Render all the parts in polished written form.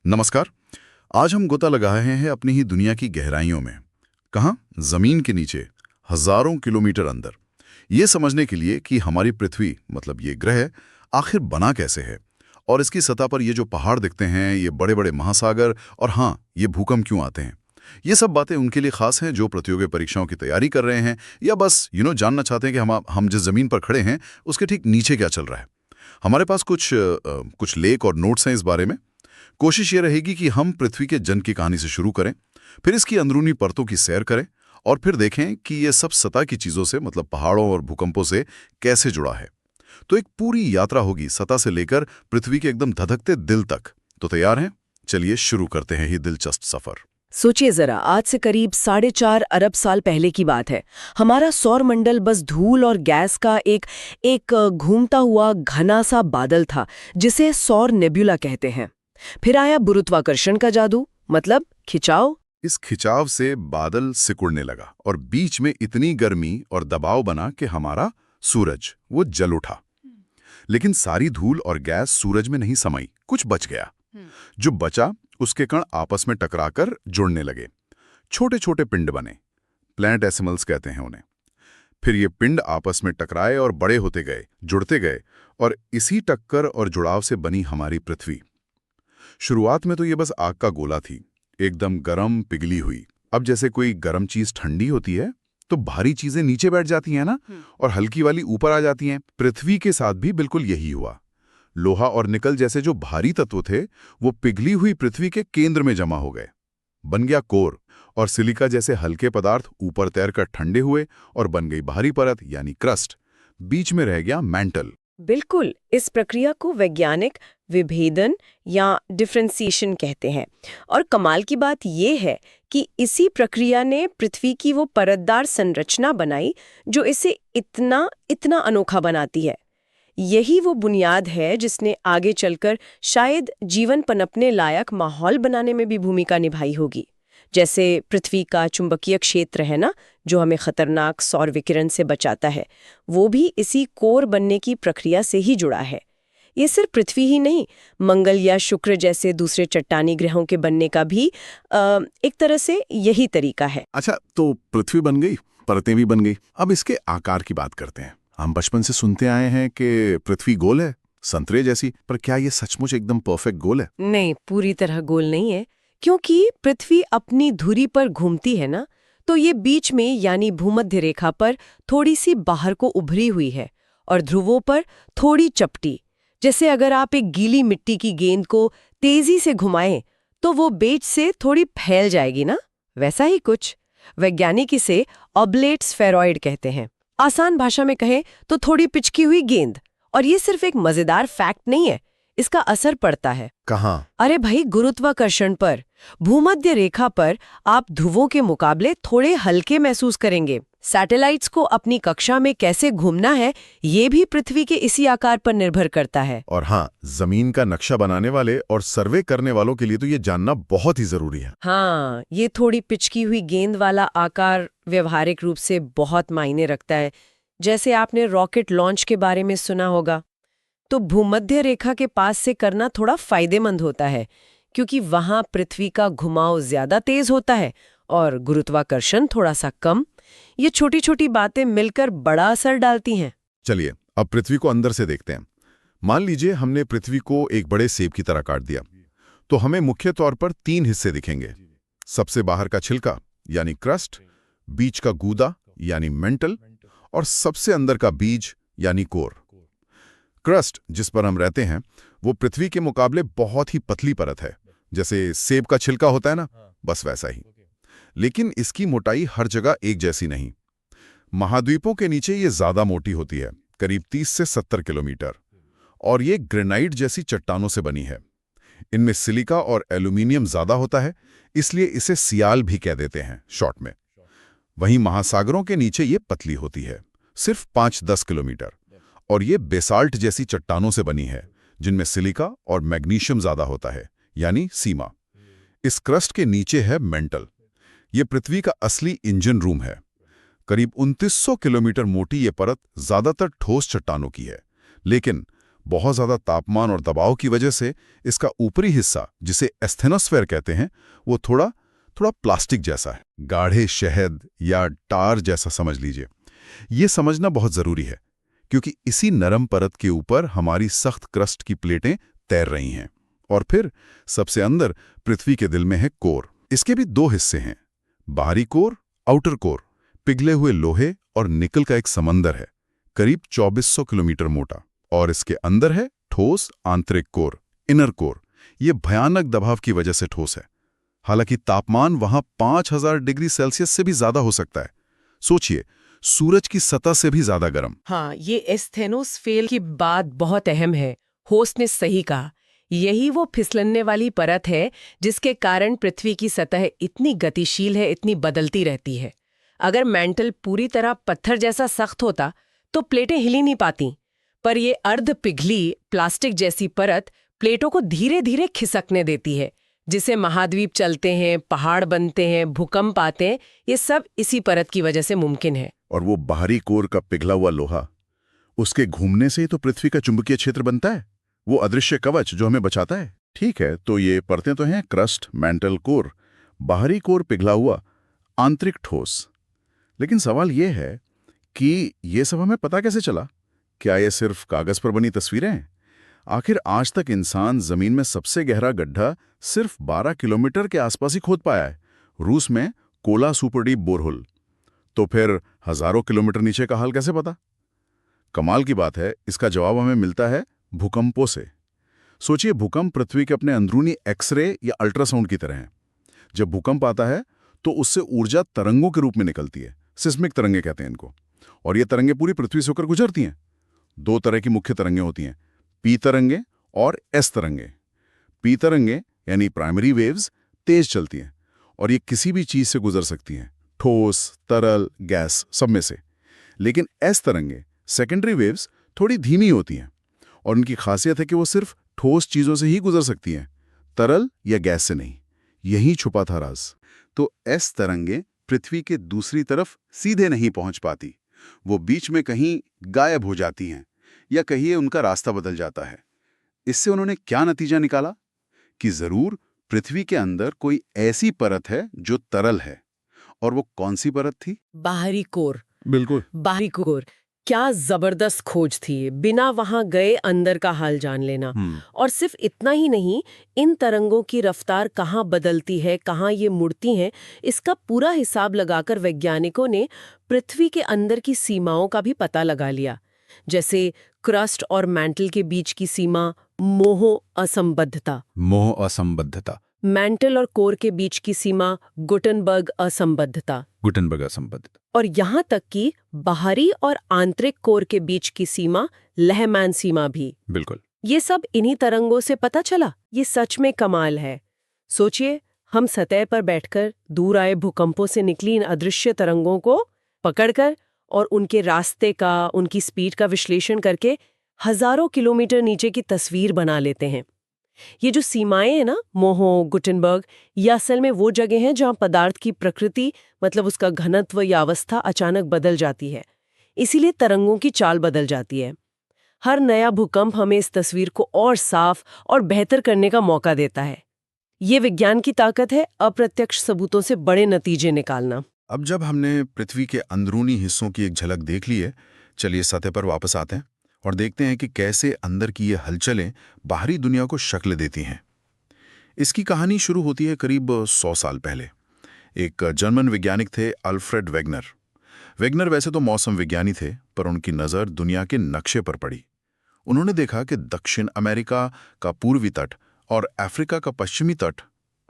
नमस्कार। आज हम गोता लगा रहे हैं अपनी ही दुनिया की गहराइयों में। कहाँ? जमीन के नीचे, हजारों किलोमीटर अंदर। ये समझने के लिए कि हमारी पृथ्वी मतलब ये ग्रह आखिर बना कैसे है, और इसकी सतह पर ये जो पहाड़ दिखते हैं, ये बड़े बड़े महासागर, और हाँ, ये भूकंप क्यों आते हैं। ये सब बातें उनके लिए खास हैं जो प्रतियोगी परीक्षाओं की तैयारी कर रहे हैं, या बस जानना चाहते हैं कि हम जिस जमीन पर खड़े हैं उसके ठीक नीचे क्या चल रहा है। हमारे पास कुछ लेख और नोट्स हैं इस बारे में। कोशिश ये रहेगी कि हम पृथ्वी के जन्म की कहानी से शुरू करें, फिर इसकी अंदरूनी परतों की सैर करें, और फिर देखें कि ये सब सतह की चीजों से मतलब पहाड़ों और भूकंपों से कैसे जुड़ा है। तो एक पूरी यात्रा होगी सतह से लेकर पृथ्वी के एकदम धधकते दिल तक। तो तैयार हैं? चलिए शुरू करते हैं ये दिलचस्प सफर। सोचिए जरा, आज से करीब 4.5 अरब साल पहले की बात है। हमारा सौर मंडल बस धूल और गैस का एक घूमता हुआ घना सा बादल था, जिसे सौर नेब्युला कहते हैं। फिर आया गुरुत्वाकर्षण का जादू, मतलब खिंचाव। इस खिंचाव से बादल सिकुड़ने लगा और बीच में इतनी गर्मी और दबाव बना कि हमारा सूरज वो जल उठा। लेकिन सारी धूल और गैस सूरज में नहीं समाई, कुछ बच गया। जो बचा उसके कण आपस में टकराकर जुड़ने लगे, छोटे छोटे पिंड बने, प्लैनेटेसिमल्स कहते हैं उन्हें। फिर ये पिंड आपस में टकराए और बड़े होते गए, जुड़ते गए, और इसी टक्कर और जुड़ाव से बनी हमारी पृथ्वी। शुरुआत में तो ये बस आग का गोला थी, एकदम गरम पिघली हुई। अब जैसे कोई गरम चीज ठंडी होती है तो भारी चीजें नीचे बैठ जाती हैं ना, और हल्की वाली ऊपर आ जाती हैं। पृथ्वी के साथ भी बिल्कुल यही हुआ। लोहा और निकल जैसे जो भारी तत्व थे वो पिघली हुई पृथ्वी के केंद्र में जमा हो गए, बन गया कोर। और सिलिका जैसे हल्के पदार्थ ऊपर तैरकर ठंडे हुए और बन गई भारी परत यानी क्रस्ट। बीच में रह गया मैंटल। बिल्कुल, इस प्रक्रिया को वैज्ञानिक विभेदन या डिफरेंशिएशन कहते हैं। और कमाल की बात यह है कि इसी प्रक्रिया ने पृथ्वी की वो परतदार संरचना बनाई जो इसे इतना इतना अनोखा बनाती है। यही वो बुनियाद है जिसने आगे चलकर शायद जीवन पनपने लायक माहौल बनाने में भी भूमिका निभाई होगी। जैसे पृथ्वी का चुंबकीय क्षेत्र है ना, जो हमें खतरनाक सौर विकिरण से बचाता है, वो भी इसी कोर बनने की प्रक्रिया से ही जुड़ा है। ये सिर्फ पृथ्वी ही नहीं, मंगल या शुक्र जैसे दूसरे चट्टानी ग्रहों के बनने का भी एक तरह से यही तरीका है। अच्छा, तो पृथ्वी बन गई, परतें भी बन गई। अब इसके आकार की बात करते हैं। हम बचपन से सुनते आए हैं कि पृथ्वी गोल है, संतरे जैसी, पर क्या ये सचमुच एकदम परफेक्ट गोल है? नहीं, पूरी तरह गोल नहीं है, क्योंकि पृथ्वी अपनी धुरी पर घूमती है ना, तो ये बीच में यानी भूमध्य रेखा पर थोड़ी सी बाहर को उभरी हुई है, और ध्रुवों पर थोड़ी चपटी। जैसे अगर आप एक गीली मिट्टी की गेंद को तेजी से घुमाएं तो वो बीच से थोड़ी फैल जाएगी ना, वैसा ही कुछ। वैज्ञानिक इसे ऑब्लेट स्फेरॉइड कहते हैं। आसान भाषा में कहें तो थोड़ी पिचकी हुई गेंद। और ये सिर्फ एक मजेदार फैक्ट नहीं है, इसका असर पड़ता है। कहाँ? अरे भाई, गुरुत्वाकर्षण पर। भूमध्य रेखा पर आप ध्रुवों के मुकाबले थोड़े हल्के महसूस करेंगे। सैटेलाइट्स को अपनी कक्षा में कैसे घूमना है, ये भी पृथ्वी के इसी आकार पर निर्भर करता है। और हाँ, जमीन का नक्शा बनाने वाले और सर्वे करने वालों के लिए तो ये जानना बहुत ही जरूरी है। हाँ, ये थोड़ी पिचकी हुई गेंद वाला आकार व्यवहारिक रूप से बहुत मायने रखता है। जैसे आपने रॉकेट लॉन्च के बारे में सुना होगा, तो भूमध्य रेखा के पास से करना थोड़ा फायदेमंद होता है, क्योंकि वहां पृथ्वी का घुमाव ज्यादा तेज होता है और गुरुत्वाकर्षण थोड़ा सा कम। ये छोटी छोटी बातें मिलकर बड़ा असर डालती हैं। चलिए अब पृथ्वी को अंदर से देखते हैं। मान लीजिए हमने पृथ्वी को एक बड़े सेब की तरह काट दिया, तो हमें मुख्य तौर पर 3 हिस्से दिखेंगे। सबसे बाहर का छिलका यानी क्रस्ट, बीच का गूदा यानी मेंटल, और सबसे अंदर का बीज यानी कोर। क्रस्ट जिस पर हम रहते हैं वो पृथ्वी के मुकाबले बहुत ही पतली परत है, जैसे सेब का छिलका होता है ना, बस वैसा ही। लेकिन इसकी मोटाई हर जगह एक जैसी नहीं। महाद्वीपों के नीचे ये ज्यादा मोटी होती है, करीब 30 से 70 किलोमीटर, और ये ग्रेनाइट जैसी चट्टानों से बनी है। इनमें सिलिका और एल्यूमिनियम ज्यादा होता है, इसलिए इसे सियाल भी कह देते हैं शॉर्ट में। वहीं महासागरों के नीचे ये पतली होती है, सिर्फ 5-10 किलोमीटर, और ये बेसाल्ट जैसी चट्टानों से बनी है, जिनमें सिलिका और मैग्नीशियम ज्यादा होता है, यानी सीमा। इस क्रस्ट के नीचे है मेंटल। ये पृथ्वी का असली इंजन रूम है। करीब 2900 किलोमीटर मोटी ये परत ज्यादातर ठोस चट्टानों की है, लेकिन बहुत ज्यादा तापमान और दबाव की वजह से इसका ऊपरी हिस्सा, जिसे एस्थेनोस्फेयर कहते हैं, वो थोड़ा प्लास्टिक जैसा है, गाढ़े शहद या टार जैसा समझ लीजिए। ये समझना बहुत जरूरी है, क्योंकि इसी नरम परत के ऊपर हमारी सख्त क्रस्ट की प्लेटें तैर रही हैं। और फिर सबसे अंदर पृथ्वी के दिल में है कोर। इसके भी दो हिस्से हैं, बाहरी कोर, आउटर कोर। पिघले हुए लोहे और निकल का एक समंदर है, करीब 2400 किलोमीटर मोटा। और इसके अंदर है ठोस आंतरिक कोर, इनर कोर। ये भयानक दबाव की वजह से ठोस है। हालांकि तापमान वहां 5000 डिग्री सेल्सियस से भी ज्यादा हो सकता है। सोचिए, सूरज की सतह से भी ज्यादा गर्म। हाँ, ये एस्थेनोस्फेयर की बात बहुत अहम है। होस्ट ने सही कहा, यही वो फिसलने वाली परत है जिसके कारण पृथ्वी की सतह इतनी गतिशील है, इतनी बदलती रहती है। अगर मैंटल पूरी तरह पत्थर जैसा सख्त होता तो प्लेटें हिल ही नहीं पाती, पर ये अर्ध पिघली प्लास्टिक जैसी परत प्लेटों को धीरे धीरे खिसकने देती है, जिसे महाद्वीप चलते हैं, पहाड़ बनते हैं, भूकंप आते हैं। ये सब इसी परत की वजह से मुमकिन है। और वो बाहरी कोर का पिघला हुआ लोहा, उसके घूमने से ही तो पृथ्वी का चुंबकीय क्षेत्र बनता है, वो अदृश्य कवच जो हमें बचाता है। ठीक है, तो ये परतें तो हैं, क्रस्ट, मैंटल कोर, बाहरी कोर पिघला हुआ, आंतरिक ठोस। लेकिन सवाल ये है कि ये सब हमें पता कैसे चला? क्या ये सिर्फ कागज पर बनी तस्वीरें हैं? आखिर आज तक इंसान जमीन में सबसे गहरा गड्ढा सिर्फ 12 किलोमीटर के आसपास ही खोद पाया है, रूस में कोला सुपर डीप बोरहोल। तो फिर हजारों किलोमीटर नीचे का हाल कैसे पता? कमाल की बात है, इसका जवाब हमें मिलता है भूकंपों से। सोचिए, भूकंप पृथ्वी के अपने अंदरूनी एक्सरे या अल्ट्रासाउंड की तरह है। जब भूकंप आता है तो उससे ऊर्जा तरंगों के रूप में निकलती है, सिस्मिक तरंगे कहते हैं इनको। और ये तरंगे पूरी पृथ्वी से होकर गुजरती हैं। दो तरह की मुख्य तरंगे होती हैं, पी तरंगे और एस तरंगे। पी तरंगे यानी प्राइमरी वेव्स तेज चलती हैं और ये किसी भी चीज से गुजर सकती हैं, ठोस, तरल, गैस, सब में से। लेकिन एस तरंगे, सेकेंडरी वेव्स, थोड़ी धीमी होती हैं और उनकी खासियत है कि वो सिर्फ ठोस चीजों से ही गुजर सकती हैं, तरल या गैस से नहीं। यही छुपा था राज। तो एस तरंगे पृथ्वी के दूसरी तरफ सीधे नहीं पहुंच पाती, वो बीच में कहीं गायब हो जाती हैं, या कहिए उनका रास्ता बदल जाता है। इससे उन्होंने क्या नतीजा निकाला? कि जरूर पृथ्वी के अंदर कोई ऐसी परत है जो तरल है। और वो कौन सी परत थी? बाहरी कोर। बिल्कुल, बाहरी कोर। क्या जबरदस्त खोज थी, बिना वहां गए अंदर का हाल जान लेना। और सिर्फ इतना ही नहीं, इन तरंगों की रफ्तार कहाँ बदलती है, कहाँ ये मुड़ती हैं, इसका पूरा हिसाब लगाकर वैज्ञानिकों ने पृथ्वी के अंदर की सीमाओं का भी पता लगा लिया। जैसे क्रस्ट और मैंटल के बीच की सीमा मोह असंबद्धता, मैंटल और कोर के बीच की सीमा गुटनबर्ग असंबद्धता, और यहाँ तक कि बाहरी और आंतरिक कोर के बीच की सीमा लहमैन सीमा भी। बिल्कुल। ये सब इन्हीं तरंगों से पता चला। ये सच में कमाल है। सोचिए, हम सतह पर बैठकर दूर आए भूकंपों से निकली इन अदृश्य तरंगों को पकड़कर और उनके रास्ते का, उनकी स्पीड का विश्लेषण करके हजारों किलोमीटर नीचे की तस्वीर बना लेते हैं। ये जो सीमाएं हैं ना, मोह, गुटनबर्ग, ये असल में वो जगह हैं जहां पदार्थ की प्रकृति, मतलब उसका घनत्व या अवस्था अचानक बदल जाती है। इसीलिए तरंगों की चाल बदल जाती है। हर नया भूकंप हमें इस तस्वीर को और साफ और बेहतर करने का मौका देता है। ये विज्ञान की ताकत है, अप्रत्यक्ष सबूतों से बड़े नतीजे निकालना। अब जब हमने पृथ्वी के अंदरूनी हिस्सों की एक झलक देख ली है, चलिए सतह पर वापस आते हैं और देखते हैं कि कैसे अंदर की ये हलचलें बाहरी दुनिया को शक्ल देती हैं। इसकी कहानी शुरू होती है करीब 100 साल पहले। एक जर्मन वैज्ञानिक थे, अल्फ्रेड वेगनर। वेगनर वैसे तो मौसम विज्ञानी थे, पर उनकी नज़र दुनिया के नक्शे पर पड़ी। उन्होंने देखा कि दक्षिण अमेरिका का पूर्वी तट और अफ्रीका का पश्चिमी तट,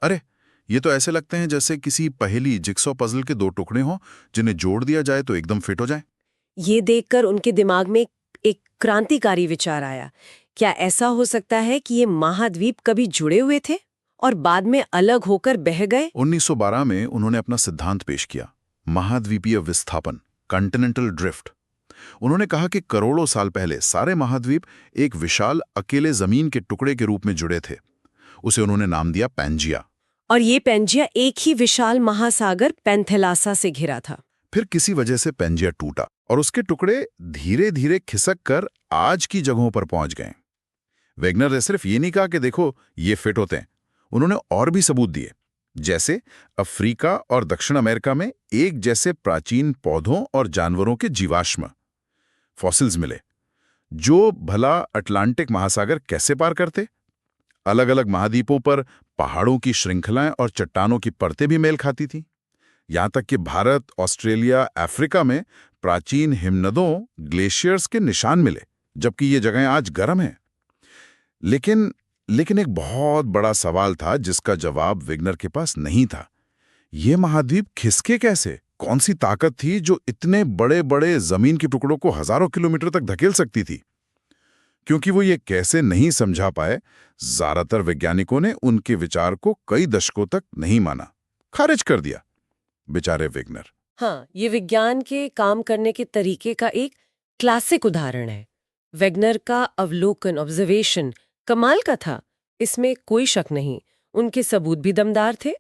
अरे ये तो ऐसे लगते हैं जैसे किसी पहेली जिक्सॉ पजल के दो टुकड़े हों जिन्हें जोड़ दिया जाए तो एकदम फिट हो जाए। ये देखकर उनके दिमाग में एक क्रांतिकारी विचार आया। क्या ऐसा हो सकता है कि ये महाद्वीप कभी जुड़े हुए थे और बाद में अलग होकर बह गए? 1912 में उन्होंने अपना सिद्धांत पेश किया, महाद्वीपीय विस्थापन, कॉन्टिनेंटल ड्रिफ्ट। उन्होंने कहा कि करोड़ों साल पहले सारे महाद्वीप एक विशाल अकेले जमीन के टुकड़े के रूप में जुड़े थे। उसे उन्होंने नाम दिया पैंजिया। और ये पैंजिया एक ही विशाल महासागर पेंथेलासा से घिरा था। फिर किसी वजह से पैंजिया टूटा और उसके टुकड़े धीरे धीरे खिसक कर आज की जगहों पर पहुंच गए। वेगनर ने सिर्फ ये नहीं कहा कि देखो ये फिट होते हैं, उन्होंने और भी सबूत दिए। जैसे अफ्रीका और दक्षिण अमेरिका में एक जैसे प्राचीन पौधों और जानवरों के जीवाश्म फॉसिल्स मिले, जो भला अटलांटिक महासागर कैसे पार करते। अलग अलग महाद्वीपों पर पहाड़ों की श्रृंखलाएं और चट्टानों की परतें भी मेल खाती थीं। यहां तक कि भारत, ऑस्ट्रेलिया, अफ्रीका में प्राचीन हिमनदों, ग्लेशियर्स के निशान मिले, जबकि ये जगहें आज गर्म हैं। लेकिन एक बहुत बड़ा सवाल था जिसका जवाब वेगनर के पास नहीं था। ये महाद्वीप खिसके कैसे? कौन सी ताकत थी जो इतने बड़े बड़े जमीन के टुकड़ों को हजारों किलोमीटर तक धकेल सकती थी? क्योंकि वो ये कैसे नहीं समझा पाए, ज्यादातर वैज्ञानिकों ने उनके विचार को कई दशकों तक नहीं माना, खारिज कर दिया। बेचारे वेगनर। हाँ, ये विज्ञान के काम करने के तरीके का एक क्लासिक उदाहरण है। वेगनर का अवलोकन, ऑब्जर्वेशन कमाल का था, इसमें कोई शक नहीं। उनके सबूत भी दमदार थे,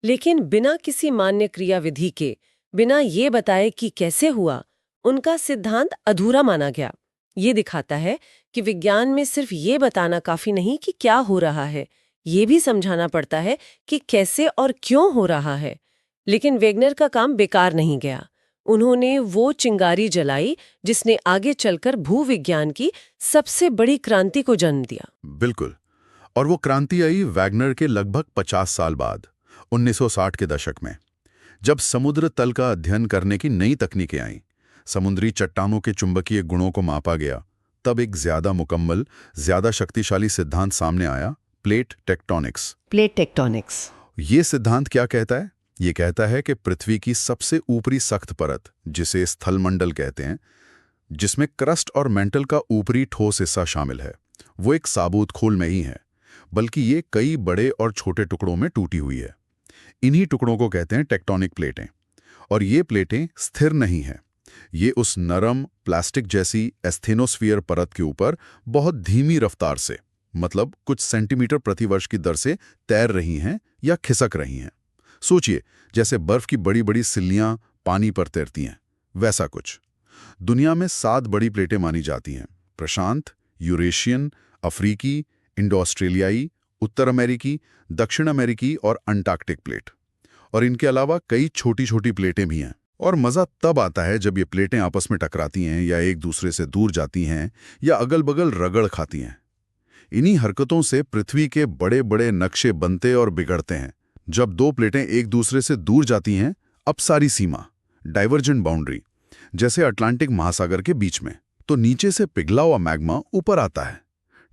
लेकिन बिना किसी मान्य क्रिया विधि के, बिना ये बताए कि कैसे हुआ, उनका सिद्धांत अधूरा माना गया। ये दिखाता है कि विज्ञान में सिर्फ ये बताना काफी नहीं कि क्या हो रहा है, ये भी समझाना पड़ता है कि कैसे और क्यों हो रहा है। लेकिन वेगनर का काम बेकार नहीं गया। उन्होंने वो चिंगारी जलाई जिसने आगे चलकर भूविज्ञान की सबसे बड़ी क्रांति को जन्म दिया। बिल्कुल। और वो क्रांति आई वैगनर के लगभग 50 साल बाद, 1960 के दशक में, जब समुद्र तल का अध्ययन करने की नई तकनीकें आईं, समुद्री चट्टानों के चुंबकीय गुणों को मापा गया। तब एक ज्यादा मुकम्मल, ज्यादा शक्तिशाली सिद्धांत सामने आया, प्लेट टेक्टोनिक्स। Plate tectonics. ये सिद्धांत क्या कहता है? ये कहता है कि पृथ्वी की सबसे ऊपरी सख्त परत, जिसे स्थलमंडल कहते हैं, जिसमें क्रस्ट और मेंटल का ऊपरी ठोस हिस्सा शामिल है, वो एक साबुत खोल में ही है, बल्कि ये कई बड़े और छोटे टुकड़ों में टूटी हुई है। इन्हीं टुकड़ों को कहते हैं टेक्टोनिक प्लेटें। और ये प्लेटें स्थिर नहीं हैं। ये उस नरम प्लास्टिक जैसी एस्थेनोस्फीयर परत के ऊपर बहुत धीमी रफ्तार से, मतलब कुछ सेंटीमीटर प्रति वर्ष की दर से तैर रही हैं या खिसक रही हैं। सोचिए, जैसे बर्फ की बड़ी बड़ी सिल्लियां पानी पर तैरती हैं, वैसा कुछ। दुनिया में 7 बड़ी प्लेटें मानी जाती हैं: प्रशांत, यूरेशियन, अफ्रीकी, इंडो ऑस्ट्रेलियाई, उत्तर अमेरिकी, दक्षिण अमेरिकी और अंटार्कटिक प्लेट। और इनके अलावा कई छोटी छोटी प्लेटें भी हैं। और मज़ा तब आता है जब ये प्लेटें आपस में टकराती हैं या एक दूसरे से दूर जाती हैं या अगल बगल रगड़ खाती हैं। इन्हीं हरकतों से पृथ्वी के बड़े बड़े नक्शे बनते और बिगड़ते हैं। जब 2 प्लेटें एक दूसरे से दूर जाती हैं, अब सारी सीमा, डाइवर्जेंट बाउंड्री, जैसे अटलांटिक महासागर के बीच में, तो नीचे से पिघला हुआ मैग्मा ऊपर आता है,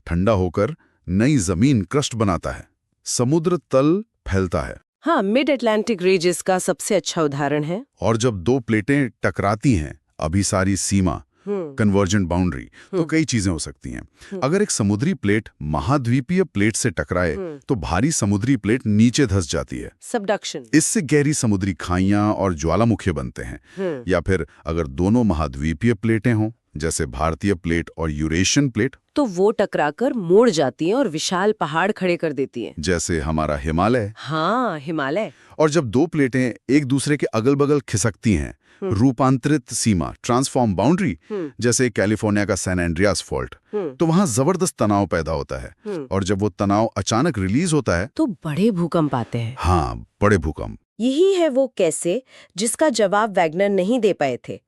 ठंडा होकर नई जमीन क्रस्ट बनाता है, समुद्र तल फैलता है। हाँ, मिड अटलांटिक रीजस का सबसे अच्छा उदाहरण है। और जब 2 प्लेटें टकराती हैं, अभी सारी सीमा, कन्वर्जेंट बाउंड्री, तो कई चीजें हो सकती हैं। अगर एक समुद्री प्लेट महाद्वीपीय प्लेट से टकराए तो भारी समुद्री प्लेट नीचे धंस जाती है, सबडक्शन। इससे गहरी समुद्री खाइयां और ज्वालामुखी बनते हैं। या फिर अगर दोनों महाद्वीपीय प्लेटें हों, जैसे भारतीय प्लेट और यूरेशियन प्लेट, तो वो टकराकर मोड़ जाती हैं और विशाल पहाड़ खड़े कर देती हैं, जैसे हमारा हिमालय। हाँ, हिमालय। और जब 2 प्लेटें एक दूसरे के अगल बगल खिसकती हैं, रूपांतरित सीमा, ट्रांसफॉर्म बाउंड्री, जैसे कैलिफोर्निया का सैन एंड्रियास फॉल्ट, तो वहां जबरदस्त तनाव पैदा होता है। और जब वो तनाव अचानक रिलीज होता है तो बड़े भूकंप आते हैं। हाँ, बड़े भूकंप। यही है वो कैसे जिसका जवाब वैगनर नहीं दे पाए थे।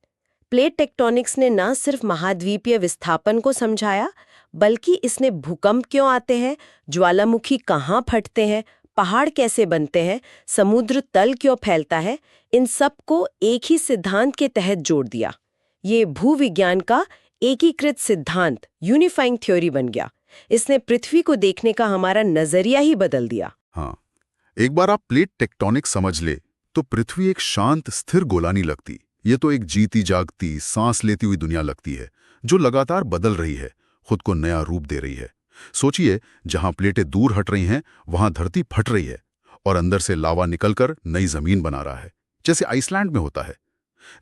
प्लेट टेक्टोनिक्स ने न सिर्फ महाद्वीपीय विस्थापन को समझाया, बल्कि इसने भूकंप क्यों आते हैं, ज्वालामुखी कहाँ फटते हैं, पहाड़ कैसे बनते हैं, समुद्र तल क्यों फैलता है, इन सब को एक ही सिद्धांत के तहत जोड़ दिया। ये भूविज्ञान का एकीकृत सिद्धांत, यूनिफाइंग थ्योरी बन गया। इसने पृथ्वी को देखने का हमारा नजरिया ही बदल दिया। हाँ, एक बार आप प्लेट टेक्टोनिक समझ ले तो पृथ्वी एक शांत स्थिर गोला नहीं लगती। ये तो एक जीती जागती, सांस लेती हुई दुनिया लगती है, जो लगातार बदल रही है, खुद को नया रूप दे रही है। सोचिए, जहां प्लेटें दूर हट रही हैं, वहां धरती फट रही है और अंदर से लावा निकलकर नई जमीन बना रहा है, जैसे आइसलैंड में होता है।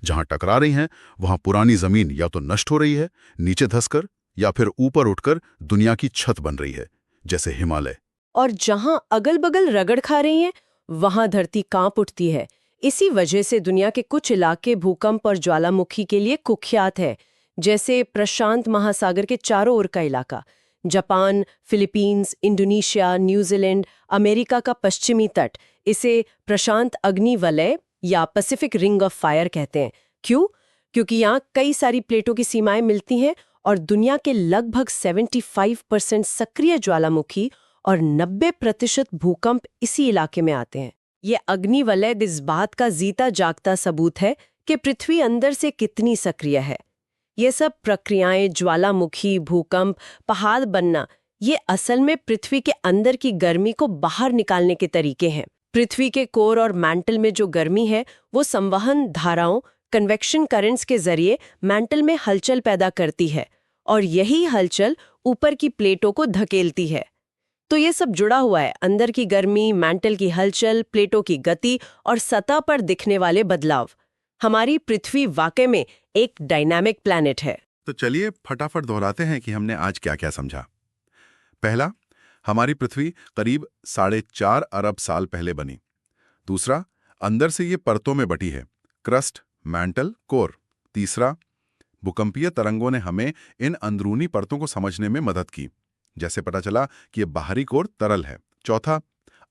जहां टकरा रही हैं, वहां पुरानी जमीन या तो नष्ट हो रही है, नीचे धंसकर, या फिर ऊपर उठकर दुनिया की छत बन रही है, जैसे हिमालय। और जहां अगल बगल रगड़ खा रही हैं, वहां धरती कांप उठती है। इसी वजह से दुनिया के कुछ इलाके भूकंप और ज्वालामुखी के लिए कुख्यात है, जैसे प्रशांत महासागर के चारों ओर का इलाका, Japan, Philippines, Indonesia, New Zealand, America का पश्चिमी तट, इसे प्रशांत अग्नि वलय या पैसिफिक रिंग ऑफ फायर कहते हैं। क्यों? क्योंकि यहाँ कई सारी प्लेटों की सीमाएं मिलती हैं और दुनिया के लगभग 75% सक्रिय ज्वालामुखी और 90% भूकंप इसी इलाके में आते हैं। ये अग्नि वलय इस बात का जीता जागता सबूत है कि पृथ्वी अंदर से कितनी सक्रिय है। ये सब प्रक्रियाएं, ज्वालामुखी, भूकंप, पहाड़ बनना, ये असल में पृथ्वी के अंदर की गर्मी को बाहर निकालने के तरीके हैं। पृथ्वी के कोर और मैंटल में जो गर्मी है वो संवहन धाराओं, कन्वेक्शन करंट्स के जरिए मैंटल में हलचल पैदा करती है और यही हलचल ऊपर की प्लेटों को धकेलती है। तो ये सब जुड़ा हुआ है, अंदर की गर्मी, मैंटल की हलचल, प्लेटों की गति और सतह पर दिखने वाले बदलाव। हमारी पृथ्वी वाकई में एक डायनामिक प्लैनेट है। तो चलिए फटाफट दोहराते हैं कि हमने आज क्या क्या समझा। पहला, हमारी पृथ्वी करीब 4.5 अरब साल पहले बनी। दूसरा, अंदर से ये परतों में बटी है, क्रस्ट, मैंटल, कोर। तीसरा, भूकंपीय तरंगों ने हमें इन अंदरूनी परतों को समझने में मदद की, जैसे पता चला कि ये बाहरी कोर तरल है। चौथा,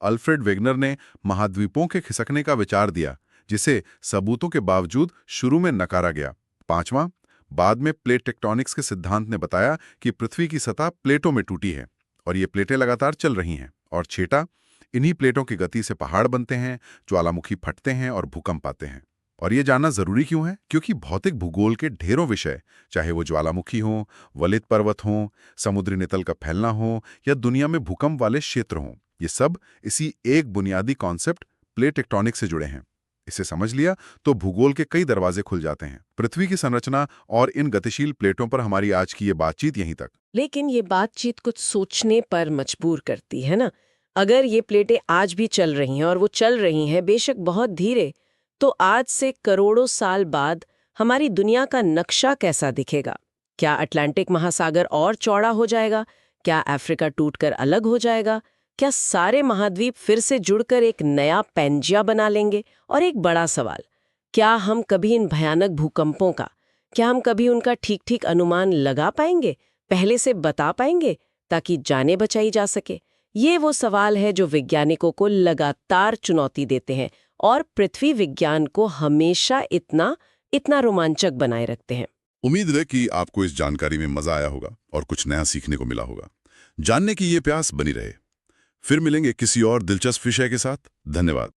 अल्फ्रेड वेगनर ने महाद्वीपों के खिसकने का विचार दिया, जिसे सबूतों के बावजूद शुरू में नकारा गया। पांचवां, बाद में प्लेट टेक्टोनिक्स के सिद्धांत ने बताया कि पृथ्वी की सतह प्लेटों में टूटी है और ये प्लेटें लगातार चल रही हैं। और छठा, इन्हीं प्लेटों की गति से पहाड़ बनते हैं, ज्वालामुखी फटते हैं और भूकंप आते हैं। और ये जानना जरूरी क्यों है? क्योंकि भौतिक भूगोल के ढेरों विषय, चाहे वो ज्वालामुखी हों, वलित पर्वत हों, समुद्री नितल का फैलना हो या दुनिया में भूकंप वाले क्षेत्र हों, ये सब इसी एक बुनियादी कॉन्सेप्ट प्लेट टेक्टोनिक्स से जुड़े हैं। इसे समझ लिया तो भूगोल के कई दरवाजे खुल जाते हैं। पृथ्वी की संरचना और इन गतिशील प्लेटों पर हमारी आज की ये बातचीत यहीं तक। लेकिन ये बातचीत कुछ सोचने पर मजबूर करती है ना। अगर ये प्लेटें आज भी चल रही हैं और वो चल रही हैं बेशक बहुत धीरे, तो आज से करोड़ों साल बाद हमारी दुनिया का नक्शा कैसा दिखेगा? क्या अटलांटिक महासागर और चौड़ा हो जाएगा? क्या अफ्रीका टूटकर अलग हो जाएगा? क्या सारे महाद्वीप फिर से जुड़कर एक नया पैंजिया बना लेंगे? और एक बड़ा सवाल, क्या हम कभी इन भयानक भूकंपों का, क्या हम कभी उनका ठीक ठीक अनुमान लगा पाएंगे, पहले से बता पाएंगे, ताकि जानें बचाई जा सके? ये वो सवाल है जो वैज्ञानिकों को लगातार चुनौती देते हैं और पृथ्वी विज्ञान को हमेशा इतना रोमांचक बनाए रखते हैं। उम्मीद है कि आपको इस जानकारी में मजा आया होगा और कुछ नया सीखने को मिला होगा। जानने की ये प्यास बनी रहे। फिर मिलेंगे किसी और दिलचस्प विषय के साथ। धन्यवाद।